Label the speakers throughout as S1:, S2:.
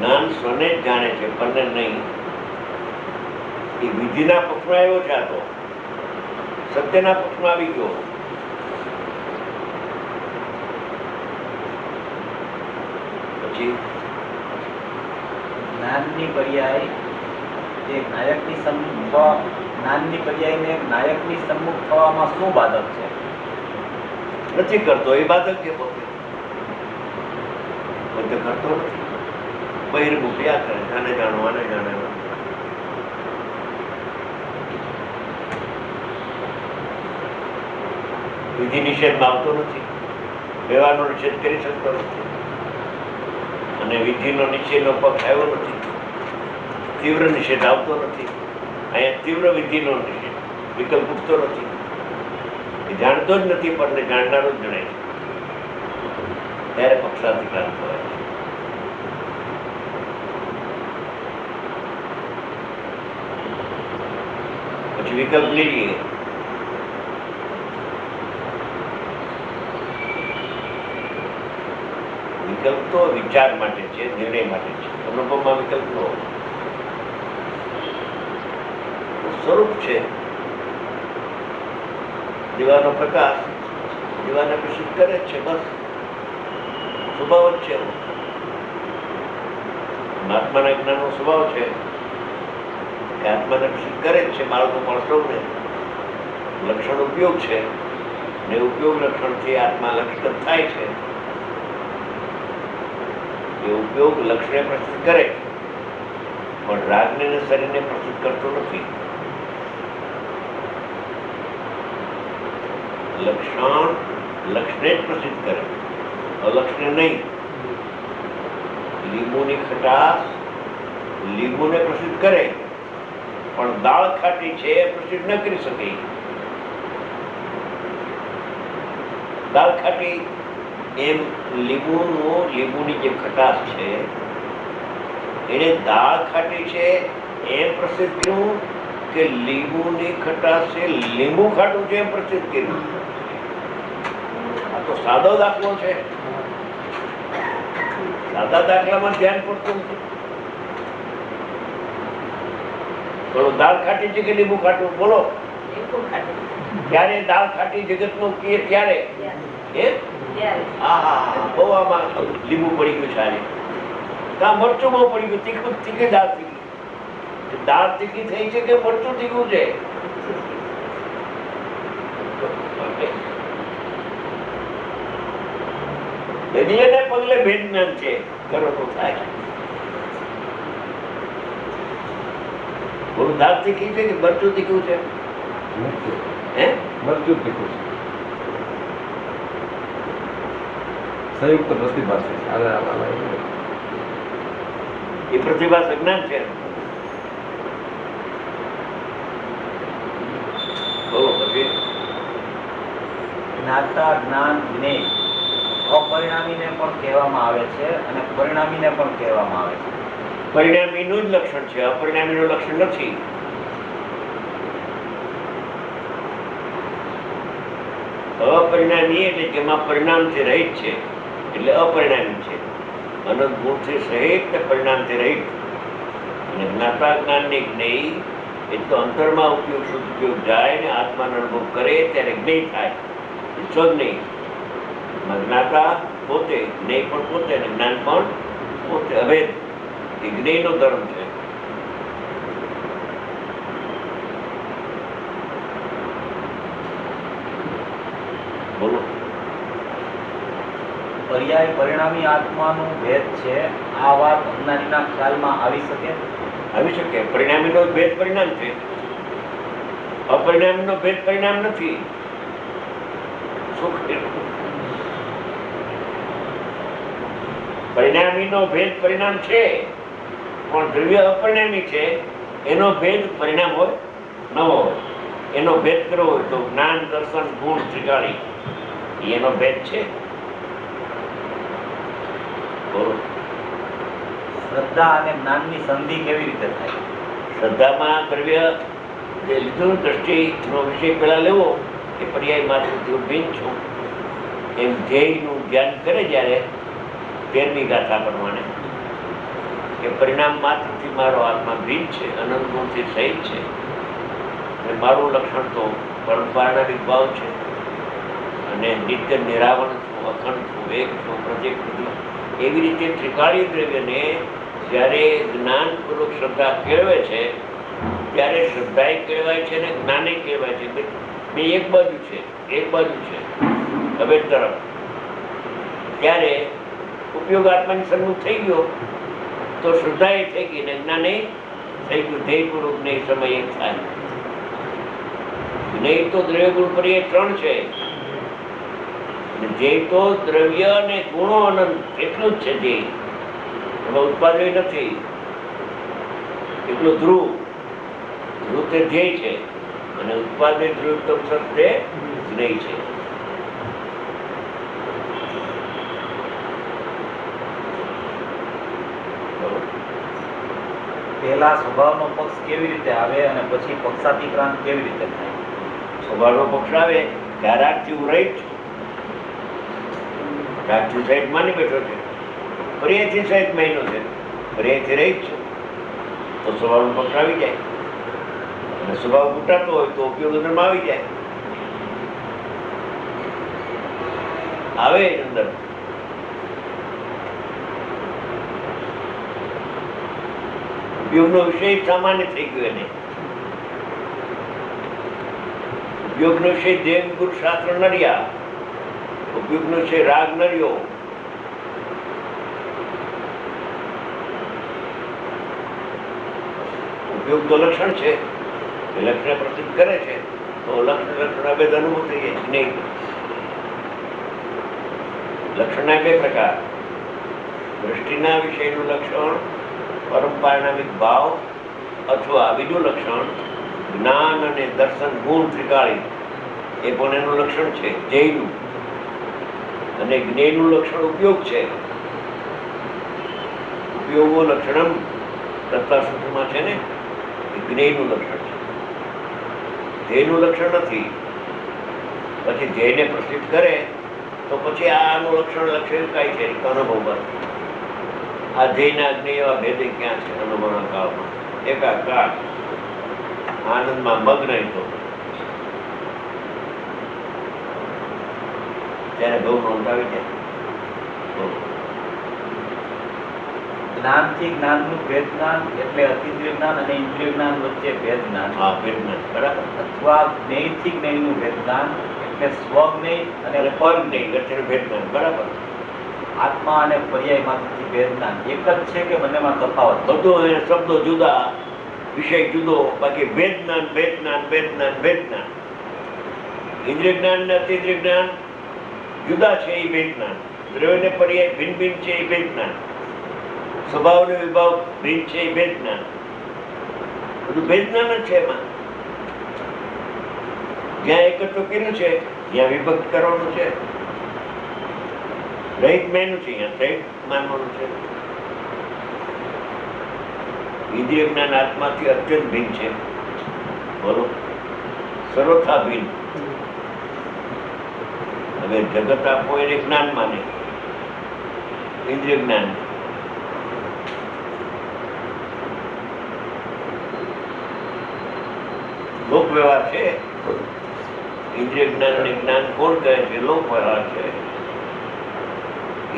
S1: જ્ઞાન સ્વને જ જાણે છે, પરને નહીં. એ વિધિના પક્ષમાં આવ્યો છે, આ તો સત્યના પક્ષમાં આવી ગયો. પછી
S2: જ્ઞાનની પર્યાય જે નાયકની સમ્મુખ જ્ઞાનની પર્યાયને નાયકની સમ્મુખ થવામાં શું બાધક છે?
S1: નથી કરતો એ બાધક છે. પોતે પોતે કરતો નથી, બહિર્મુખ યા કરે, આને જાણો આને જાણે. વિધિ નિષેધમાં આવતો નથી, વ્યવહારનો નિષેધ કરી શકતો નથી, અને વિધિનો નિષેધનો પક્ષ આવ્યો નથી. તીવ્ર નિષેધ આવતો નથી. અહીંયા તીવ્ર વિધિનો નિષેધ વિકલ્પ ઉઠતો નથી. એ જાણતો જ નથી, પણ જાણનારો જ જણાય છે. ત્યારે પક્ષાધિક્રાંત હોય છે. પછી વિકલ્પ લઈએ. વિકલ્પ તો વિચાર માટે છે, નિર્ણય માટે છે. અનુભવમાં વિકલ્પ નો સ્વરૂપ છે. દીવાનો પ્રકાશ દીવાને પ્રસિદ્ધ કરે છે, બસ સ્વભાવ જ છે. આત્માના જ્ઞાનનો સ્વભાવ છે કે આત્માને પ્રસિદ્ધ કરે જ છે. બાળકો માણસોને લક્ષણ ઉપયોગ છે, ને ઉપયોગ લક્ષણથી આત્મા લક્ષિત થાય છે. એ ઉપયોગ લક્ષણને પ્રસિદ્ધ કરે, પણ રાગને શરીરને પ્રસિદ્ધ કરતો નથી. લક્ષણ લક્ષને જ પ્રસિદ્ધ કરે, અલક્ષને નહીં. લીંબુની ખટાશ લીંબુને પ્રસિદ્ધ કરે, પણ દાળ ખાટી છે એ પ્રસિદ્ધ ન કરી શકે. દાળ ખાટી એમ લીંબુની જે ખટાશ છે એને દાળ ખાટી છે એમ પ્રસિદ્ધ કર્યું, કે લીંબુની ખટાશ છે લીંબુ ખાટું છે એમ પ્રસિદ્ધ કર્યું. આ તો સાદો દાખલો છે. સાદા દાખલામાં ધ્યાન પડતું નથી. થોડું દાળ ખાટી છે કે લીંબુ ખાટું? બોલો. ત્યારે દાળ ખાટી જગત નું કે ત્યારે બહુ આમાં લીંબુ પડી ગયું છે. ત્યાં મરચું બહુ પડી ગયું, તીખું તીખી દાળ તીખી. દાળ તીખી થઈ છે કે મરચું તીખું છે? પગલે ભેદ જ્ઞાન છે, કરો તો થાય. બોલું દાળ તીખી છે કે મરચું તીખું છે? હે,
S3: મરચું તીખું છે. સંયુક્ત પ્રતિભા છે.
S1: એ પ્રતિભા સંજ્ઞાન છે. બોલો પછી.
S2: જ્ઞાતા જ્ઞાન જ્ઞેય અપરિણામીને પણ કહેવામાં આવે છે અને પરિણામીને પણ કહેવામાં આવે છે.
S1: પરિણામીનું જ લક્ષણ છે, અપરિણામીનું લક્ષણ નથી. અપરિણામી એટલે જેમાં પરિણામથી રહિત છે એટલે અપરિણામી છે. અનંત ગુણથી સહિત પરિણામથી રહિત. અને જ્ઞાતા જ્ઞાનની જ્ઞેય એ તો અંતરમાં ઉપયોગ શુદ્ધ ઉપયોગ જાય ને આત્માનો અનુભવ કરે ત્યારે જ્ઞેય થાય. સ્વજ્ઞેય જ્ઞાતા પોતે, જ્ઞેય પણ પોતે અને જ્ઞાન પણ પોતે. અભેદ એ જ્ઞેયનો ધર્મ છે. બોલો.
S2: પર્યાય પરિણામી આત્માનું ભેદ છે, આ વાત અજ્ઞાનીના ખ્યાલમાં આવી શકે?
S1: આવી શકે. પરિણામીનો ભેદ પરિણામ છે, અપરિણામીનો ભેદ પરિણામ નથી. પરિણામીનો ભેદ પરિણામ છે, પણ દ્રવ્ય અપરિણામી છે. એનો ભેદ પરિણામ હોય ન હોય. એનો ભેદ કરવો હોય તો જ્ઞાન દર્શન ગુણ ત્રિકાળી એનો ભેદ છે.
S2: શ્રદ્ધા અને જ્ઞાનની સંધિ કેવી રીતે થાય?
S1: શ્રદ્ધામાં દ્રવ્ય જે લીધું દ્રષ્ટિનો વિષય પેલા લેવો કે પર્યાય માત્ર ભિન્ન છું એમ ધ્યેયનું ધ્યાન કરે. જ્યારે 13મી ગાથા પ્રમાણે કે પરિણામ માત્રથી મારો આત્મા ભિન્ન છે, અનંત ગુણથી સહિત છે, અને મારું લક્ષણ તો પરંપરાના ભાવ છે, અને નિત્ય નિરાવરણ છું, અખંડ છું, એક છું, પ્રત્યેક છું. એવી રીતે ત્રિકાળી દ્રવ્યને જ્યારે જ્ઞાનપૂર્વક શ્રદ્ધા કેળવે છે ત્યારે શ્રદ્ધાએ કેળવાય છે અને જ્ઞાને કેળવાય છે. બે એક બાજુ છે, અભેદ તરફ. ત્યારે ઉપયોગ આત્માની સન્મુખ થઈ ગયો તો શ્રદ્ધા એ થઈ ગઈ ને જ્ઞાને થઈ ગયું. ધ્યેયપૂર્વક ને સમય એક થાય. નહીં તો દ્રવ્ય ગુણ પર્યાય 3 છે. ધ્યેય તો દ્રવ્ય અને ગુણો અનંત એટલું જ છે. ધ્યેય એમાં ઉત્પાદન નથી. એટલું ધ્રુવ તે ધ્યેય છે અને ઉત્પાદન ધ્રુવ તે જ્ઞેય છે.
S2: પહેલા સ્વભાવનો પક્ષ કેવી રીતે આવે અને પછી પક્ષાતિક્રાંત કેવી રીતે થાય?
S1: સ્વભાવનો પક્ષ આવે કે આ રાગથી હું રહિત છું, રાગથી સહિત માની બેઠો છે, પર્યાયથી સહિત મહિનો છે, પર્યાયથી રહિત છું, તો સ્વભાવનો પક્ષ આવી જાય. અને સ્વભાવ ઘૂંટાતો હોય તો ઉપયોગ અંદરમાં આવી જાય. આવે અંદર ઉપયોગનો વિષય સામાન્ય થઈ ગયો. એને ઉપયોગનો વિષય દેવ ગુરુ શાસ્ત્ર નર્યા, ઉપયોગનો વિષય રાગ નર્યો. ઉપયોગ તો લક્ષણ છે, લક્ષણ પ્રસિદ્ધ કરે છે તો લક્ષણ અભેદ અનુભવ થઈ જાય. નહીં, લક્ષણના બે પ્રકાર. દ્રષ્ટિના વિષયનું લક્ષણ પરંપરાનામિક ભાવ, અથવા બીજું લક્ષણ જ્ઞાન અને દર્શન ગુણ ત્રિકાળી, એ પણ એનું લક્ષણ છે ધ્યેયનું. અને જ્ઞેયનું લક્ષણ ઉપયોગ છે. ઉપયોગો લક્ષણમ તત્વસૂત્રમાં છે ને, જ્ઞેયનું લક્ષણ છે, ધ્યેયનું લક્ષણ નથી. પછી ધ્યેયને પ્રસિદ્ધ કરે તો પછી આનું લક્ષણ લક્ષણ કાંઈ છે અનુભવ પર. આ ધ્યેયના જ્ઞેય એવા ભેદે ક્યાં છે? અનુભવના કાળમાં એકાકાર આનંદમાં મગ્ન હતો ત્યારે બહુ નોંધાવી જાય.
S2: જ્ઞાનથી જ્ઞાનનું ભેદ જ્ઞાન એટલે અતિન્દ્રિય જ્ઞાન અને ઇન્દ્રિય જ્ઞાન વચ્ચે ભેદ જ્ઞાન.
S1: હા, ભેદ જ્ઞાન બરાબર.
S2: અથવા જ્ઞેયથી જ્ઞેયનું ભેદ જ્ઞાન એટલે સ્વજ્ઞેય અને
S1: પર નહીં વચ્ચેનું ભેદ જ્ઞાન બરાબર.
S2: આત્મા અને પર્યાયમાંથી ભેદ જ્ઞાન એક જ છે કે બંનેમાં તફાવત?
S1: બધું એ શબ્દો જુદા, વિષય જુદો, બાકી ભેદ જ્ઞાન, ભેદ જ્ઞાન, ભેદ જ્ઞાન, ભેદ જ્ઞાન. ઇન્દ્રિય જ્ઞાન ને અતિન્દ્રિય જ્ઞાન જુદા છે, એ ભેદ જ્ઞાન. દ્રવ્ય ને પર્યાય ભિન્ન ભિન્ન છે, એ ભેદ જ્ઞાન. સ્વભાવ ને વિભાવ ભિન્ન છે, એ ભેદ જ્ઞાન. બધું ભેદ જ્ઞાન જ છે. એમાં જ્યાં એકત્વ કર્યું છે ત્યાં વિભક્ત કરવાનું છે. રહિત મેનું છે, અહીંયા રહિત માનવાનું છે. ઇન્દ્રિય જ્ઞાન આત્માથી અત્યંત ભિન્ન છે. બોલો, સર્વથા ભિન્ન. હવે જગત આપો એને જ્ઞાન માને, ઇન્દ્રિય જ્ઞાન. લોક વ્યવહાર છે. ઇન્દ્રિય જ્ઞાન અને જ્ઞાન કોણ કહે છે? લોક વ્યવહાર છે.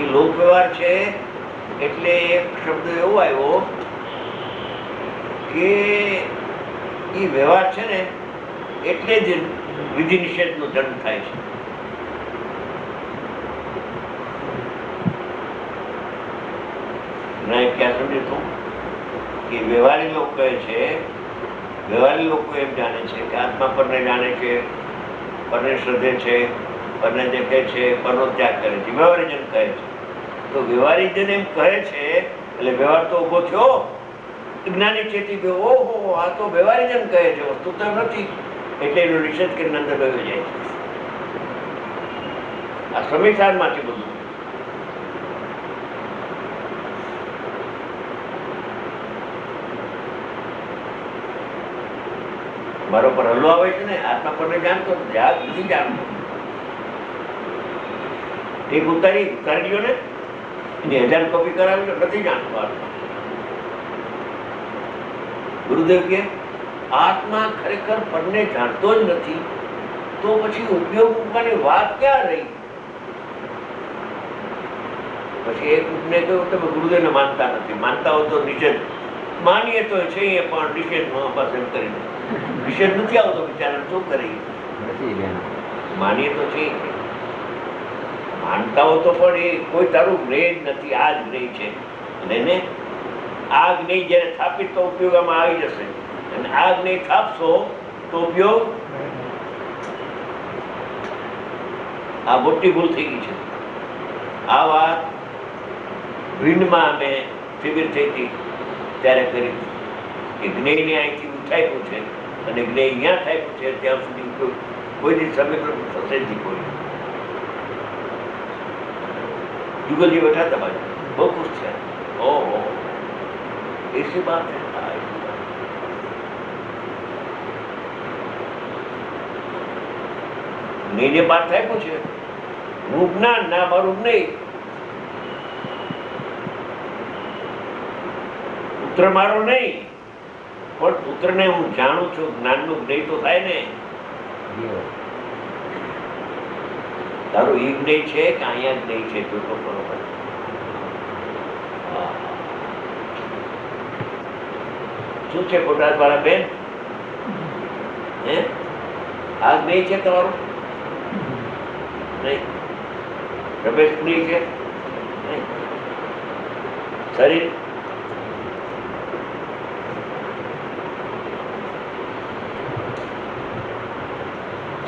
S1: એ લોક વ્યવહાર છે એટલે એક શબ્દ એવો આવ્યો કે એ વ્યવહાર છે ને એટલે જ વિધિ નિષેધનો જન્મ થાય છે. ક્યાં સમજ્યું તું કે વ્યવહારી લોકો કહે છે, વ્યવહારી લોકો એમ જાણે છે કે આત્મા પરને જાણે છે, પરને શ્રદ્ધે છે, પરને દેખે છે, પરનો ત્યાગ કરે છે. વ્યવહારીજન કહે છે. તો વ્યવહારીજન એમ કહે છે એટલે વ્યવહાર તો ઉભો થયો. જ્ઞાની ચેતી ગયો, ઓહો આ તો વ્યવહારીજન કહે છે, વસ્તુ તો નથી, એટલે એનો નિષેધ કરીને અંદર વહી જાય છે. આ સમીસારમાં છે બધું. મારો પર હલ્લો આવે છે ને, આત્મા પરને જાણતો નથી જાણતો. એક ઉતારી લ્યો ને, એની 1000 કોપી કરાવી લો, નથી જાણતો આત્મા. ગુરુદેવ કે આત્મા ખરેખર પરને જાણતો જ નથી તો પછી ઉપયોગ મૂકવાની વાત ક્યાં રહી? પછી એક ને કહ્યું તમે ગુરુદેવને માનતા નથી, માનતા હો તો નિષેધ માનીએ તો છે પણ નિષેધ બસ એમ કરીને નિષેધ નથી આવતો બિચારા શું કરી માનીએ તો છે માનતા હો તો પણ એ કોઈ તારું જ્ઞેય જ નથી, આ જ જ્ઞેય છે અને એને આ જ્ઞેય જ્યારે સ્થાપિત તો ઉપયોગમાં આવી જશે અને આ જ્ઞેય સ્થાપશો તો ઉપયોગ આ મોટી ભૂલ થઈ ગઈ છે. આ વાત ભીંડમાં અમે શિબિર થઈ હતી ત્યારે કરી કે જ્ઞેયને અહીંથી ઉઠાવ્યું છે અને જ્ઞેય અહીંયા થાપ્યું છે ત્યાં સુધી ઉપયોગ કોઈ દિવસ સમીકરણ થશે જ નહીં. કોઈ जुगल जी बैठा था भाई बहुत खुश थे. ओहो ऐसी बात है. ને બાત થાય પૂછે હું જ્ઞાન ના મારું નહીં પુત્ર મારો નહીં પણ પુત્રને હું જાણું છું. જ્ઞાનનું જ્ઞેય તો થાય ને. તારું ઈ જ્ઞેય છે કે અહીંયા જ્ઞેય છે તો બરોબર. શું છે કોટરાજ વાળા બેન? હે આ જ્ઞેય છે તમારું? નહીં. રમેશ જ્ઞેય છે નહીં. શરીર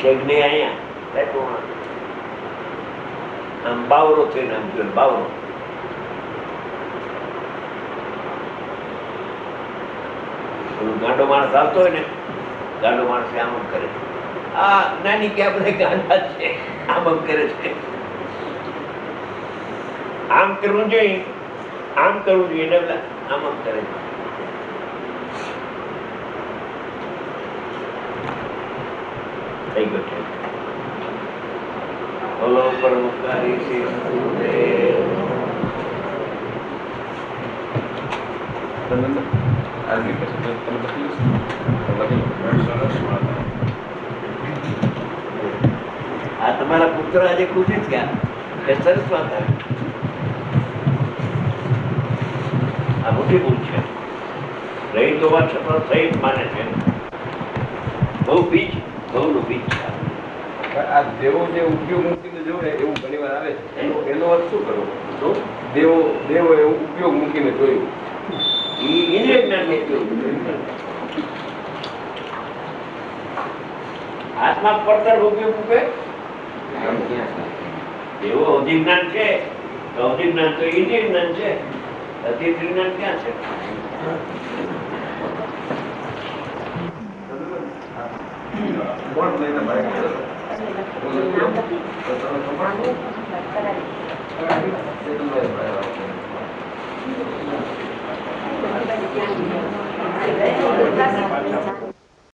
S1: છે જ્ઞેય અહીંયા આમ બાવરો થઈને આમ જોયું બાવરો. ગાંડો માણસ આવતો હોય ને ગાંડો માણસ આમ કરે આ નાની કે આપણે ગાંડા છે આમ કરે છે. આમ કરવું જોઈએ આમ કરવું જોઈએ એટલે આમ કરે છે. થઈ ગયું છે. બોલો પરમકારી શ્રી ગુરુદેવ. આ તમારા પુત્ર આજે ખુશી જ ગયા એ સરસ વાત આવી. આ મોટી ભૂલ છે. રહી તો વાત છતાં સહી જ માને છે. બહુ બીજ બહુનું બીજ છે.
S3: આ દેવો જે ઉપયોગ મૂકીને જોવે એવું ઘણી વાર આવે છે. એનો અર્થ શું કરવો? દેવો એવું ઉપયોગ મૂકીને જોયું
S1: આત્મા પડતર ઉપયોગ મૂકે. એવો અવધિ જ્ઞાન છે તો અવધિ જ્ઞાન તો ઇન્દ્રિય જ્ઞાન છે. અધિક જ્ઞાન ક્યાં છે?
S3: કોણ લઈને બાઈક